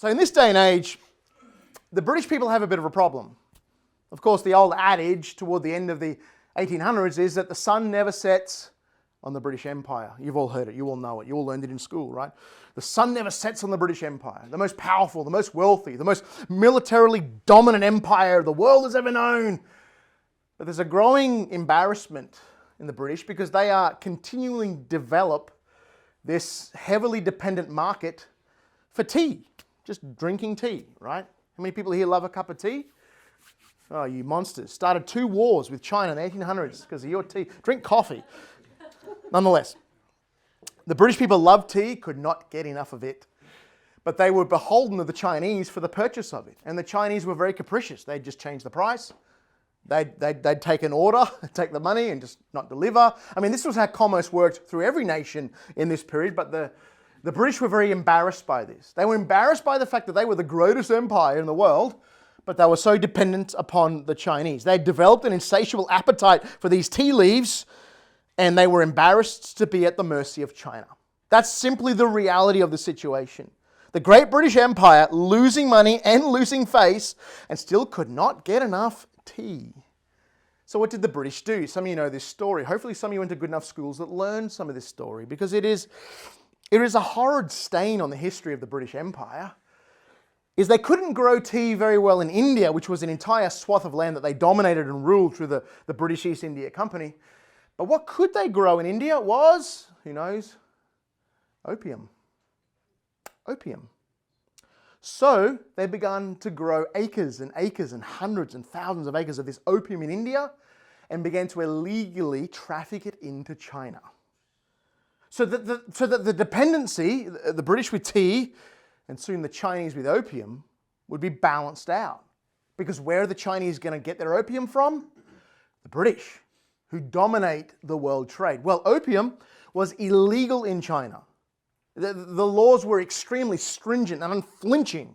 So in this day and age, the British people have a bit of a problem. Of course, the old adage toward the end of the 1800s is that the sun never sets on the British Empire. You've all heard it, you all know it, you all learned it in school, right? The sun never sets on the British Empire, the most powerful, the most wealthy, the most militarily dominant empire the world has ever known. But there's a growing embarrassment in the British because they are continuing to develop this heavily dependent market for tea, just drinking tea, right? How many people here love a cup of tea? Oh, you monsters. Started 2 wars with China in the 1800s because of your tea. Drink coffee. Nonetheless, the British people loved tea, could not get enough of it. But they were beholden to the Chinese for the purchase of it. And the Chinese were very capricious. They'd just change the price. They'd take an order, take the money and just not deliver. I mean, this was how commerce worked through every nation in this period, but the British were very embarrassed by this. They were embarrassed by the fact that they were the greatest empire in the world, but they were so dependent upon the Chinese. They developed an insatiable appetite for these tea leaves, and they were embarrassed to be at the mercy of China. That's simply the reality of the situation. The great British Empire losing money and losing face, and still could not get enough tea. So what did the British do? Some of you know this story. Hopefully some of you went to good enough schools that learned some of this story, because it is a horrid stain on the history of the British Empire. Is they couldn't grow tea very well in India, which was an entire swath of land that they dominated and ruled through the British East India Company. But what could they grow in India was, who knows, opium. Opium. So they began to grow acres and acres and hundreds and thousands of acres of this opium in India and began to illegally traffic it into China. So that the dependency, the British with tea and soon the Chinese with opium, would be balanced out. Because where are the Chinese going to get their opium from? The British, who dominate the world trade. Well, opium was illegal in China. The laws were extremely stringent and unflinching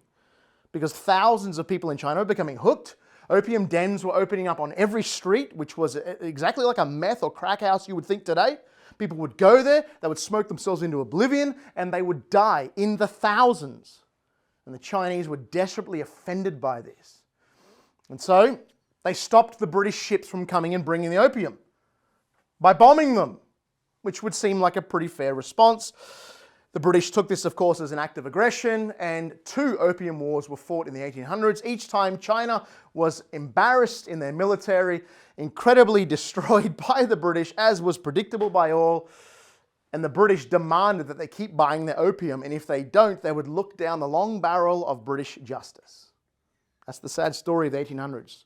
because thousands of people in China were becoming hooked. Opium dens were opening up on every street, which was exactly like a meth or crack house you would think today. People would go there, they would smoke themselves into oblivion, and they would die in the thousands. And the Chinese were desperately offended by this. And so they stopped the British ships from coming and bringing the opium by bombing them, which would seem like a pretty fair response. The British took this, of course, as an act of aggression, and 2 opium wars were fought in the 1800s. Each time China was embarrassed in their military, incredibly destroyed by the British, as was predictable by all. And the British demanded that they keep buying their opium, and if they don't, they would look down the long barrel of British justice. That's the sad story of the 1800s.